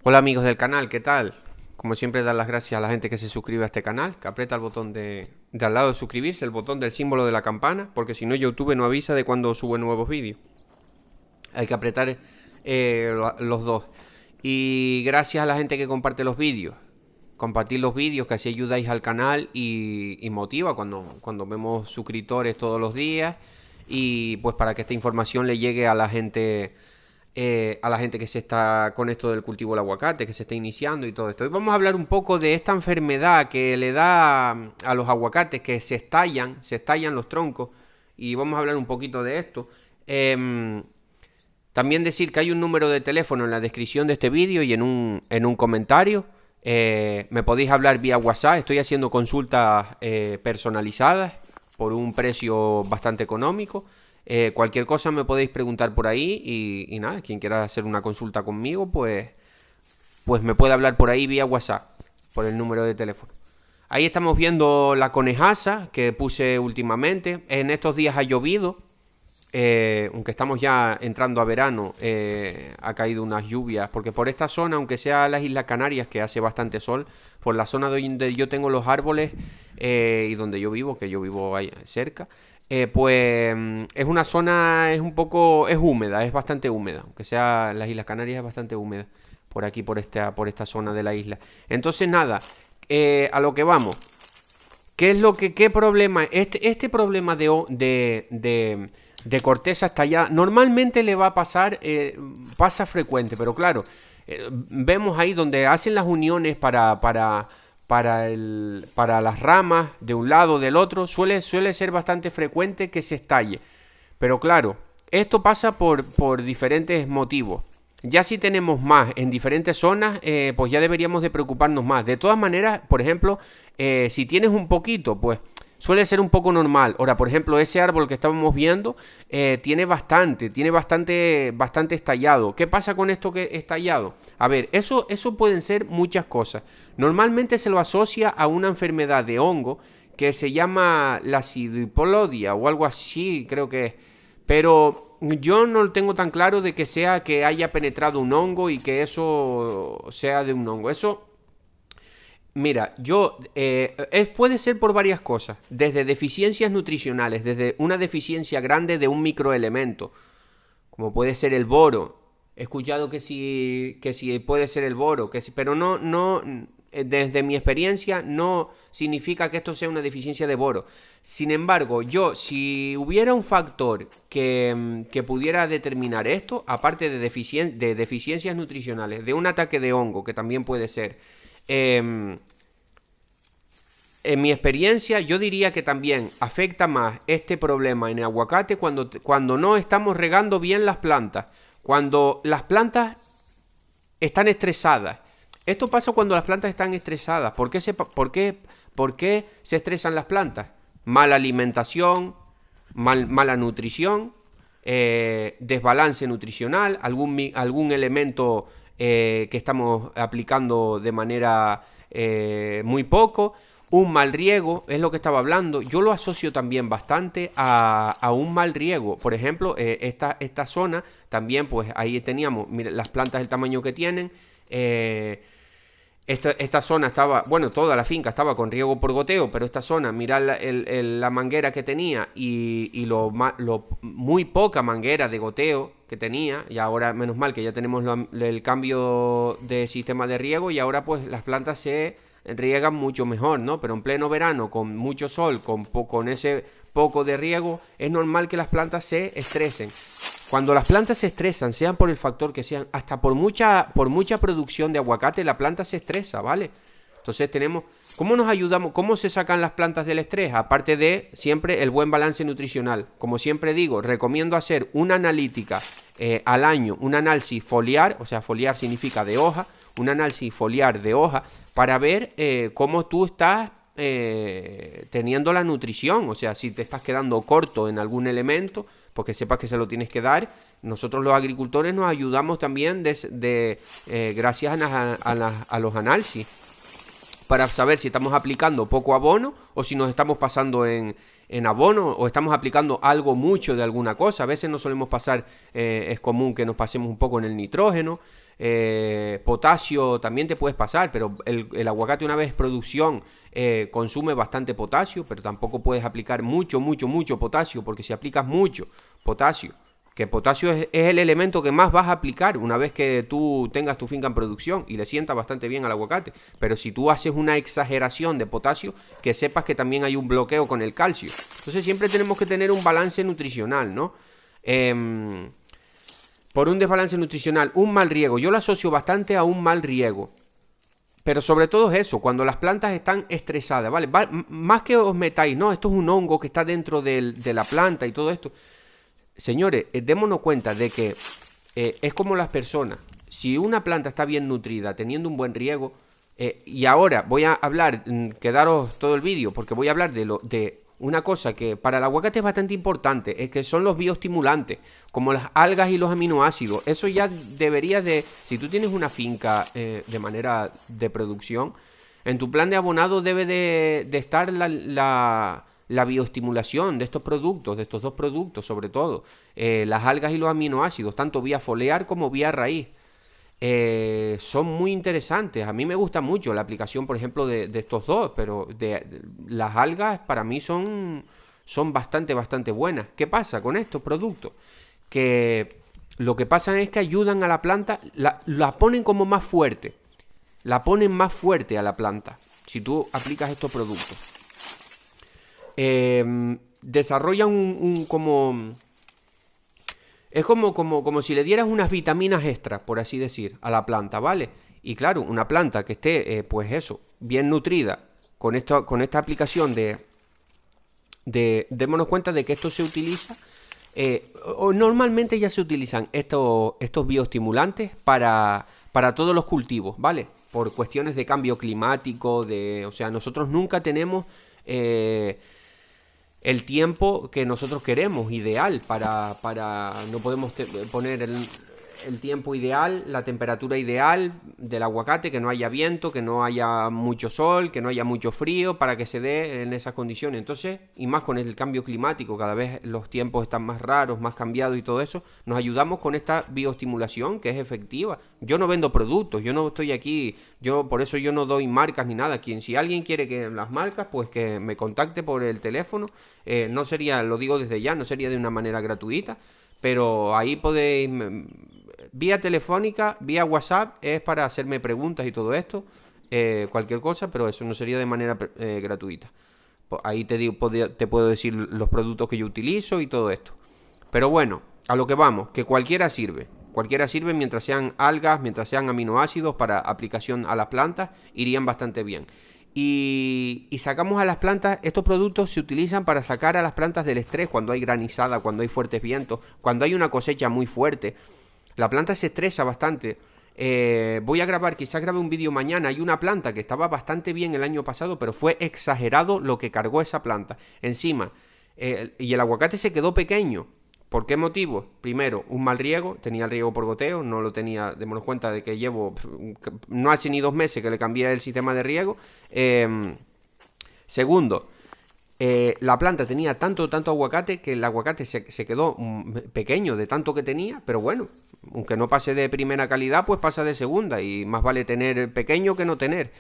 Hola amigos del canal, ¿qué tal? Como siempre, dar las gracias a la gente que se suscribe a este canal, que aprieta el botón de al lado de suscribirse, el botón del símbolo de la campana, porque si no YouTube no avisa de cuando sube nuevos vídeos. Hay que apretar los dos. Y gracias a la gente que comparte los vídeos. Compartir los vídeos, que así ayudáis al canal y motiva cuando vemos suscriptores todos los días. Y pues para que esta información le llegue a la gente que se está con esto del cultivo del aguacate, que se está iniciando y todo esto. Hoy vamos a hablar un poco de esta enfermedad que le da a los aguacates, que se estallan los troncos, y vamos a hablar un poquito de esto. También decir que hay un número de teléfono en la descripción de este vídeo y en un comentario. Me podéis hablar vía WhatsApp, estoy haciendo consultas personalizadas por un precio bastante económico. Cualquier cosa me podéis preguntar por ahí y nada, quien quiera hacer una consulta conmigo, pues me puede hablar por ahí vía WhatsApp, por el número de teléfono. Ahí estamos viendo la conejaza que puse últimamente. En estos días ha llovido, aunque estamos ya entrando a verano, ha caído unas lluvias, porque por esta zona, aunque sea las Islas Canarias, que hace bastante sol, por la zona donde yo tengo los árboles y donde yo vivo, que yo vivo ahí cerca, pues es una zona, es húmeda, es bastante húmeda, aunque sea las Islas Canarias es bastante húmeda, por aquí, por esta zona de la isla. Entonces nada, a lo que vamos. ¿Qué problema? Este problema de corteza estallada normalmente le va a pasar, pasa frecuente, pero claro, vemos ahí donde hacen las uniones para las ramas de un lado o del otro, suele ser bastante frecuente que se estalle. Pero claro, esto pasa por diferentes motivos. Ya si tenemos más en diferentes zonas, pues ya deberíamos de preocuparnos más. De todas maneras, por ejemplo, si tienes un poquito, pues suele ser un poco normal. Ahora, por ejemplo, ese árbol que estábamos viendo tiene bastante estallado. ¿Qué pasa con esto que estallado? A ver, eso pueden ser muchas cosas. Normalmente se lo asocia a una enfermedad de hongo que se llama la sidipolodia o algo así, creo que es. Pero yo no lo tengo tan claro de que sea que haya penetrado un hongo y que eso sea de un hongo. Eso, mira, puede ser por varias cosas, desde deficiencias nutricionales, desde una deficiencia grande de un microelemento, como puede ser el boro. He escuchado que si puede ser el boro, pero no, desde mi experiencia no significa que esto sea una deficiencia de boro. Sin embargo, si hubiera un factor que pudiera determinar esto, aparte de deficiencias nutricionales, de un ataque de hongo, que también puede ser, en mi experiencia, yo diría que también afecta más este problema en el aguacate cuando no estamos regando bien las plantas. Cuando las plantas están estresadas. Esto pasa cuando las plantas están estresadas. ¿Por qué se estresan las plantas? Mala alimentación, mala nutrición, desbalance nutricional, algún elemento que estamos aplicando de manera muy poco. Un mal riego, es lo que estaba hablando. Yo lo asocio también bastante a un mal riego. Por ejemplo, esta zona también, pues ahí teníamos, mira, las plantas del tamaño que tienen. Esta zona estaba, bueno, toda la finca estaba con riego por goteo, pero esta zona, mirad la manguera que tenía y lo muy poca manguera de goteo que tenía. Y ahora, menos mal que ya tenemos el cambio de sistema de riego y ahora pues las plantas se riegan mucho mejor, ¿no? Pero en pleno verano, con mucho sol, con ese poco de riego, es normal que las plantas se estresen. Cuando las plantas se estresan, sean por el factor que sean, hasta por mucha producción de aguacate, la planta se estresa, ¿vale? Entonces tenemos, ¿cómo nos ayudamos? ¿Cómo se sacan las plantas del estrés? Aparte de siempre el buen balance nutricional. Como siempre digo, recomiendo hacer una analítica al año, un análisis foliar, o sea, foliar significa de hoja, un análisis foliar de hoja, para ver cómo tú estás teniendo la nutrición, o sea, si te estás quedando corto en algún elemento, porque sepas que se lo tienes que dar. Nosotros los agricultores nos ayudamos también gracias a los análisis para saber si estamos aplicando poco abono o si nos estamos pasando en abono o estamos aplicando algo mucho de alguna cosa. A veces no solemos pasar, es común que nos pasemos un poco en el nitrógeno. potasio también te puedes pasar, pero el aguacate una vez producción consume bastante potasio, pero tampoco puedes aplicar mucho potasio, porque si aplicas mucho potasio, que potasio es el elemento que más vas a aplicar una vez que tú tengas tu finca en producción y le sienta bastante bien al aguacate. Pero si tú haces una exageración de potasio, que sepas que también hay un bloqueo con el calcio. Entonces siempre tenemos que tener un balance nutricional, ¿no? Por un desbalance nutricional, un mal riego. Yo lo asocio bastante a un mal riego. Pero sobre todo es eso, cuando las plantas están estresadas, ¿vale? Más que os metáis, no, esto es un hongo que está dentro de la planta y todo esto. Señores, démonos cuenta de que es como las personas. Si una planta está bien nutrida, teniendo un buen riego, y ahora voy a hablar, quedaros todo el vídeo, porque voy a hablar de una cosa que para el aguacate es bastante importante, es que son los bioestimulantes, como las algas y los aminoácidos. Eso ya debería de, si tú tienes una finca de manera de producción, en tu plan de abonado debe de estar la bioestimulación de estos productos, de estos dos productos sobre todo, las algas y los aminoácidos, tanto vía foliar como vía raíz. Son muy interesantes. A mí me gusta mucho la aplicación, por ejemplo, de estos dos, pero las algas para mí son bastante buenas. ¿Qué pasa con estos productos? Que lo que pasa es que ayudan a la planta, la ponen como más fuerte, la ponen más fuerte a la planta, si tú aplicas estos productos. Desarrollan como... Es como si le dieras unas vitaminas extras, por así decir, a la planta, ¿vale? Y claro, una planta que esté, pues eso, bien nutrida, con esta aplicación démonos cuenta de que esto se utiliza, normalmente ya se utilizan estos bioestimulantes para todos los cultivos, ¿vale? Por cuestiones de cambio climático, o sea, nosotros nunca tenemos... el tiempo que nosotros queremos, ideal, no podemos poner el tiempo ideal, la temperatura ideal del aguacate, que no haya viento, que no haya mucho sol, que no haya mucho frío, para que se dé en esas condiciones. Entonces, y más con el cambio climático, cada vez los tiempos están más raros, más cambiados y todo eso, nos ayudamos con esta bioestimulación que es efectiva. Yo no vendo productos, yo no estoy aquí, por eso yo no doy marcas ni nada. Si alguien quiere que las marcas, pues que me contacte por el teléfono. No sería, lo digo desde ya, no sería de una manera gratuita, pero ahí podéis, vía telefónica, vía WhatsApp, es para hacerme preguntas y todo esto, cualquier cosa, pero eso no sería de manera gratuita. Ahí te puedo decir los productos que yo utilizo y todo esto. Pero bueno, a lo que vamos, que cualquiera sirve mientras sean algas, mientras sean aminoácidos para aplicación a las plantas, irían bastante bien. Y sacamos a las plantas, estos productos se utilizan para sacar a las plantas del estrés cuando hay granizada, cuando hay fuertes vientos, cuando hay una cosecha muy fuerte. La planta se estresa bastante. Quizás grabe un vídeo mañana. Hay una planta que estaba bastante bien el año pasado, pero fue exagerado lo que cargó esa planta encima. Y el aguacate se quedó pequeño. ¿Por qué motivo? Primero, un mal riego, tenía el riego por goteo, no lo tenía, démonos cuenta de que no hace ni 2 meses que le cambié el sistema de riego. Segundo, la planta tenía tanto aguacate que el aguacate se quedó pequeño de tanto que tenía, pero bueno, aunque no pase de primera calidad, pues pasa de segunda y más vale tener pequeño que no tener.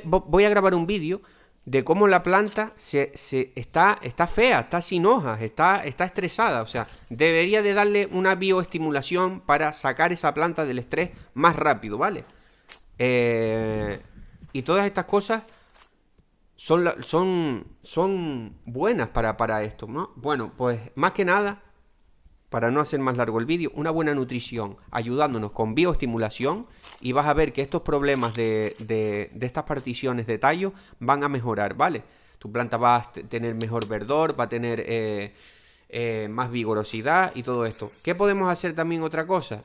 Voy a grabar un vídeo de cómo la planta está fea, está sin hojas, está estresada. O sea, debería de darle una bioestimulación para sacar esa planta del estrés más rápido, ¿vale? Y todas estas cosas son buenas para esto, ¿no? Bueno, pues más que nada, para no hacer más largo el vídeo, una buena nutrición ayudándonos con bioestimulación, y vas a ver que estos problemas de estas particiones de tallo van a mejorar, ¿vale? Tu planta va a tener mejor verdor, va a tener más vigorosidad y todo esto. ¿Qué podemos hacer también? Otra cosa,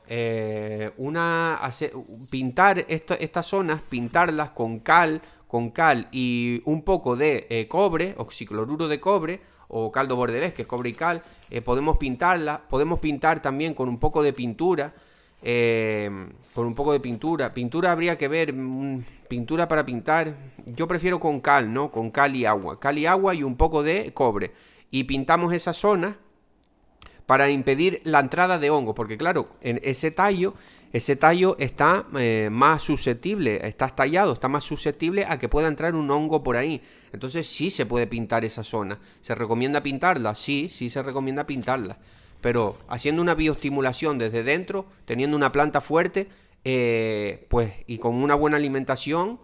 pintar estas zonas, pintarlas con cal y un poco de cobre, oxicloruro de cobre, o caldo bordelés, que es cobre y cal. Podemos pintarla, podemos pintar también con un poco de pintura, pintura habría que ver, pintura para pintar, yo prefiero con cal, ¿no? Con cal y agua y un poco de cobre, y pintamos esa zona para impedir la entrada de hongos, porque claro, en ese tallo está más susceptible, está estallado, está más susceptible a que pueda entrar un hongo por ahí. Entonces sí se puede pintar esa zona. ¿Se recomienda pintarla? Sí se recomienda pintarla. Pero haciendo una bioestimulación desde dentro, teniendo una planta fuerte, pues y con una buena alimentación,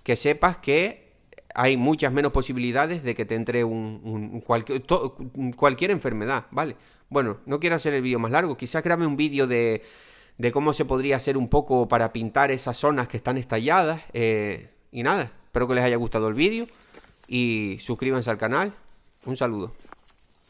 que sepas que hay muchas menos posibilidades de que te entre cualquier enfermedad, ¿vale? Bueno, no quiero hacer el vídeo más largo, quizás grabe un vídeo de cómo se podría hacer un poco para pintar esas zonas que están estalladas. Y nada, espero que les haya gustado el vídeo y suscríbanse al canal. Un saludo.